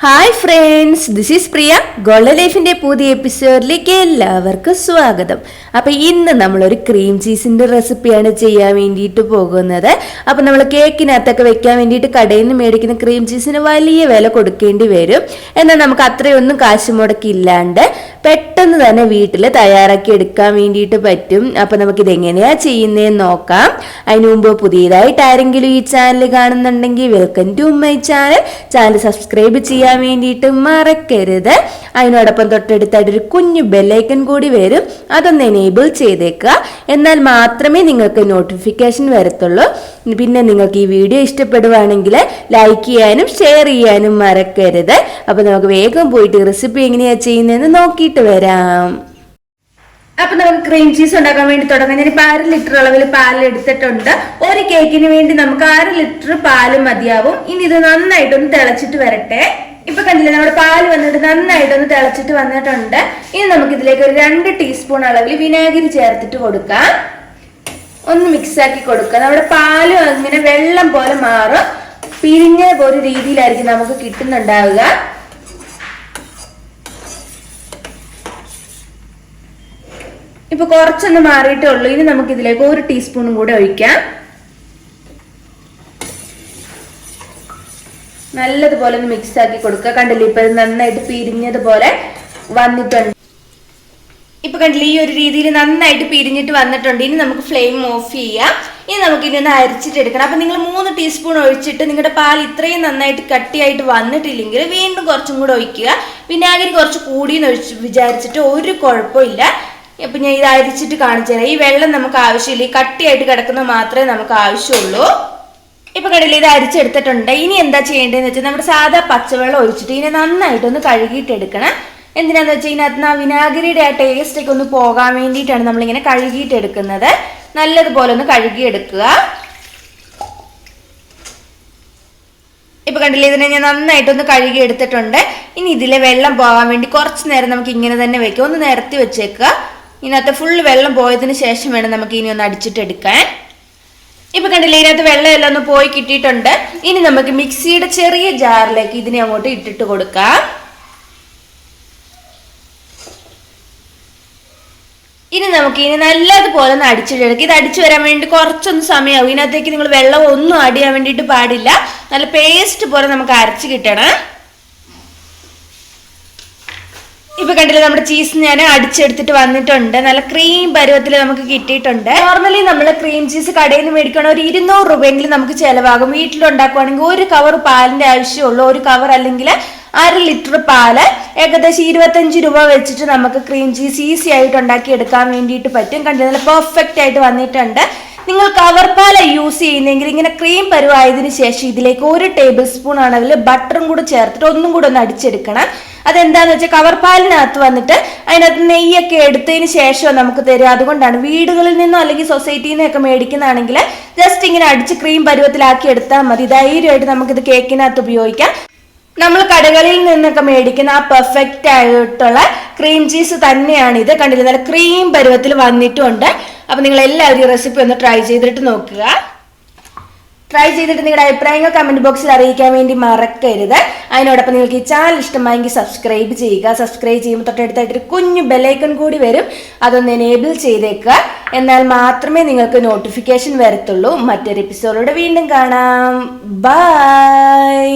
Hi friends, this is Priya. Golden ലൈഫിൻ്റെ പുതിയ എപ്പിസോഡിലേക്ക് എല്ലാവർക്കും സ്വാഗതം. അപ്പോൾ ഇന്ന് നമ്മളൊരു ക്രീം ചീസിൻ്റെ റെസിപ്പിയാണ് ചെയ്യാൻ വേണ്ടിയിട്ട് പോകുന്നത്. അപ്പോൾ നമ്മൾ കേക്കിനകത്തൊക്കെ വെക്കാൻ വേണ്ടിയിട്ട് കടയിൽ നിന്ന് മേടിക്കുന്ന ക്രീം ചീസിന് വലിയ വില കൊടുക്കേണ്ടി വരും. എന്നാൽ നമുക്ക് അത്രയൊന്നും കാശ് മുടക്കില്ലാണ്ട് പെട്ടെന്ന് തന്നെ വീട്ടിൽ തയ്യാറാക്കി എടുക്കാൻ വേണ്ടിയിട്ട് പറ്റും. അപ്പോൾ നമുക്കിത് എങ്ങനെയാണ് ചെയ്യുന്നതെന്ന് നോക്കാം. അതിനു മുമ്പ് പുതിയതായിട്ട് ആരെങ്കിലും ഈ ചാനൽ കാണുന്നുണ്ടെങ്കിൽ welcome to my channel subscribe ചെയ്യാൻ വേണ്ടിയിട്ട് മറക്കരുത്. അതിനോടൊപ്പം തൊട്ടടുത്തായിട്ട് ഒരു കുഞ്ഞു ബെല്ലൈക്കൺ കൂടി വരും, അതൊന്ന് എനേബിൾ ചെയ്തേക്കുക. എന്നാൽ മാത്രമേ നിങ്ങൾക്ക് നോട്ടിഫിക്കേഷൻ വരത്തുള്ളൂ. പിന്നെ നിങ്ങൾക്ക് ഈ വീഡിയോ ഇഷ്ടപ്പെടുവാണെങ്കിൽ ലൈക്ക് ചെയ്യാനും ഷെയർ ചെയ്യാനും മറക്കരുത്. അപ്പോൾ നമുക്ക് വേഗം പോയിട്ട് റെസിപ്പി എങ്ങനെയാണ് ചെയ്യുന്നതെന്ന് നോക്കിയിട്ട് വരാം. അപ്പൊ നമുക്ക് ക്രീം ചീസ് ഉണ്ടാക്കാൻ വേണ്ടി തുടങ്ങാം. ഞാനിപ്പോൾ 1/2 ലിറ്റർ അളവിൽ പാൽ എടുത്തിട്ടുണ്ട്. ഒരു കേക്കിന് വേണ്ടി നമുക്ക് 1/2 ലിറ്റർ പാല് മതിയാവും. ഇനി ഇത് നന്നായിട്ടൊന്ന് തിളച്ചിട്ട് വരട്ടെ. ഇപ്പൊ കണ്ടില്ലേ, നമ്മുടെ പാല് വന്നിട്ട് നന്നായിട്ടൊന്ന് തിളച്ചിട്ട് വന്നിട്ടുണ്ട്. ഇനി നമുക്ക് ഇതിലേക്ക് ഒരു 2 ടീസ്പൂൺ അളവിൽ വിനാഗിരി ചേർത്തിട്ട് കൊടുക്കാം. ഒന്ന് മിക്സ് ആക്കി കൊടുക്കാം. നമ്മുടെ പാല് അങ്ങനെ വെള്ളം പോലെ മാറും, പിരിഞ്ഞ ഒരു രീതിയിലായിരിക്കും നമുക്ക് കിട്ടുന്നുണ്ടാവുക. ഇപ്പൊ കുറച്ചൊന്ന് മാറിയിട്ടേ ഉള്ളൂ. ഇനി നമുക്ക് ഇതിലേക്ക് 1 ടീസ്പൂണും കൂടെ ഒഴിക്കാം. നല്ലതുപോലെ ഒന്ന് മിക്സ് ആക്കി കൊടുക്കുക. കണ്ടില്ലേ, ഇപ്പൊ നന്നായിട്ട് പിരിഞ്ഞതുപോലെ വന്നിട്ടുണ്ട്. ഇപ്പൊ കണ്ടില്ലേ, ഈ ഒരു രീതിയിൽ നന്നായിട്ട് പിരിഞ്ഞിട്ട് വന്നിട്ടുണ്ട്. ഇനി നമുക്ക് ഫ്ലെയിം ഓഫ് ചെയ്യാം. ഇനി നമുക്ക് ഇനി ഒന്ന് അരിച്ചിട്ടെടുക്കണം. അപ്പൊ നിങ്ങൾ 3 ടീസ്പൂൺ ഒഴിച്ചിട്ട് നിങ്ങളുടെ പാൽ ഇത്രയും നന്നായിട്ട് കട്ടിയായിട്ട് വന്നിട്ടില്ലെങ്കിൽ വീണ്ടും കുറച്ചും കൂടെ ഒഴിക്കുക. വിനാഗിരി കുറച്ച് കൂടിയെന്ന് വിചാരിച്ചിട്ട് ഒരു കുഴപ്പമില്ല. അപ്പൊ ഞാൻ ഇത് അരിച്ചിട്ട് കാണിച്ചു തരാം. ഈ വെള്ളം നമുക്ക് ആവശ്യമില്ല, ഈ കട്ടിയായിട്ട് കിടക്കുന്നത് മാത്രമേ നമുക്ക് ആവശ്യമുള്ളൂ. ഇപ്പൊ കണ്ടില്ലേ, ഇത് അരിച്ചെടുത്തിട്ടുണ്ട്. ഇനി എന്താ ചെയ്യേണ്ടതെന്ന് വെച്ചാൽ നമ്മുടെ സാധാ പച്ചവെള്ളം ഒഴിച്ചിട്ട് ഇതിനെ നന്നായിട്ടൊന്ന് കഴുകിയിട്ടെടുക്കണം. എന്തിനാന്ന് വെച്ചാൽ ഇതിനകത്ത് ആ വിനാഗിരിയുടെ ആ ടേസ്റ്റ് ഒക്കെ ഒന്ന് പോകാൻ വേണ്ടിയിട്ടാണ് നമ്മളിങ്ങനെ കഴുകിയിട്ടെടുക്കുന്നത്. നല്ലതുപോലെ ഒന്ന് കഴുകിയെടുക്കുക. ഇപ്പൊ കണ്ടില്ലേ, ഇതിനെ ഞാൻ നന്നായിട്ടൊന്ന് കഴുകി എടുത്തിട്ടുണ്ട്. ഇനി ഇതിലെ വെള്ളം പോകാൻ വേണ്ടി കുറച്ച് നേരം നമുക്ക് ഇങ്ങനെ തന്നെ വെക്കാം. ഒന്ന് നിരത്തി വെച്ചേക്കുക. ഇതിനകത്ത് ഫുള്ള് വെള്ളം പോയതിന് ശേഷം വേണം നമുക്ക് ഇനി ഒന്ന് അടിച്ചിട്ടെടുക്കാൻ. ഇപ്പൊ കണ്ടില്ലേ, ഇതിനകത്ത് വെള്ളം എല്ലാം ഒന്ന് പോയി കിട്ടിയിട്ടുണ്ട്. ഇനി നമുക്ക് മിക്സിയുടെ ചെറിയ ജാറിലേക്ക് ഇതിനെ അങ്ങോട്ട് ഇട്ടിട്ട് കൊടുക്കാം. ഇനി നമുക്ക് ഇനി നല്ലതുപോലെ ഒന്ന് അടിച്ചിട്ടെടുക്കാം. ഇത് അടിച്ചു വരാൻ വേണ്ടി കുറച്ചൊന്ന് സമയമാവും. ഇതിനകത്തേക്ക് നിങ്ങൾ വെള്ളം ഒന്നും ആഡ് ചെയ്യാൻ വേണ്ടിയിട്ട് പാടില്ല. നല്ല പേസ്റ്റ് പോലെ നമുക്ക് അരച്ച് കിട്ടണം. ഇപ്പൊ കണ്ടില്ലേ, നമ്മുടെ ചീസ് ഞാൻ അടിച്ചെടുത്തിട്ട് വന്നിട്ടുണ്ട്. നല്ല ക്രീം പരുവത്തിൽ നമുക്ക് കിട്ടിയിട്ടുണ്ട്. നോർമലി നമ്മൾ ക്രീം ചീസ് കടയിൽ നിന്ന് മേടിക്കണം, ഒരു 200 രൂപയെങ്കിലും നമുക്ക് ചിലവാകും. വീട്ടിലുണ്ടാക്കുവാണെങ്കിൽ 1 കവർ പാലിന്റെ ആവശ്യമുള്ളൂ. 1 കവർ അല്ലെങ്കിൽ 1/2 ലിറ്റർ പാല് ഏകദേശം 25 രൂപ വെച്ചിട്ട് നമുക്ക് ക്രീം ചീസ് ഈസി ആയിട്ട് ഉണ്ടാക്കി എടുക്കാൻ വേണ്ടിയിട്ട് പറ്റും. കണ്ടില്ല, നല്ല പെർഫെക്റ്റ് ആയിട്ട് വന്നിട്ടുണ്ട്. നിങ്ങൾ കവർ പാല യൂസ് ചെയ്യുന്നെങ്കിൽ ഇങ്ങനെ ക്രീം പരുവായതിനു ശേഷം ഇതിലേക്ക് 1 ടേബിൾ സ്പൂൺ അളവിൽ ബട്ടറും കൂടെ ചേർത്തിട്ട് ഒന്നും കൂടെ ഒന്ന് അടിച്ചെടുക്കണം. അതെന്താന്ന് വെച്ചാൽ കവർ പാലിനകത്ത് വന്നിട്ട് അതിനകത്ത് നെയ്യൊക്കെ എടുത്തതിന് ശേഷം നമുക്ക് തരിക. അതുകൊണ്ടാണ് വീടുകളിൽ നിന്നോ അല്ലെങ്കിൽ സൊസൈറ്റിയിൽ നിന്നൊക്കെ മേടിക്കുന്നതാണെങ്കിൽ ജസ്റ്റ് ഇങ്ങനെ അടിച്ച് ക്രീം പരുവത്തിലാക്കി എടുത്താൽ മതി. ധൈര്യമായിട്ട് നമുക്കിത് കേക്കിനകത്ത് ഉപയോഗിക്കാം. നമ്മൾ കടകളിൽ നിന്നൊക്കെ മേടിക്കുന്ന ആ പെർഫെക്റ്റ് ആയിട്ടുള്ള ക്രീം ചീസ് തന്നെയാണ് ഇത്. കണ്ടില്ല, നല്ല ക്രീം പരുവത്തിൽ വന്നിട്ടുണ്ട്. അപ്പൊ നിങ്ങൾ എല്ലാവരും ഈ റെസിപ്പി ഒന്ന് ട്രൈ ചെയ്തിട്ട് നോക്കുക. ട്രൈ ചെയ്തിട്ട് നിങ്ങളുടെ അഭിപ്രായങ്ങൾ കമന്റ് ബോക്സിൽ അറിയിക്കാൻ വേണ്ടി മറക്കരുത്. അതിനോടൊപ്പം നിങ്ങൾക്ക് ഈ ചാനൽ ഇഷ്ടമായെങ്കിൽ സബ്സ്ക്രൈബ് ചെയ്യുക. സബ്സ്ക്രൈബ് ചെയ്യുമ്പോൾ തൊട്ടടുത്തായിട്ടൊരു കുഞ്ഞു ബെല്ലൈക്കൺ കൂടി വരും, അതൊന്ന് എനേബിൾ ചെയ്തേക്കുക. എന്നാൽ മാത്രമേ നിങ്ങൾക്ക് നോട്ടിഫിക്കേഷൻ വരത്തുള്ളൂ. മറ്റൊരു എപ്പിസോഡോടെ വീണ്ടും കാണാം. ബൈ.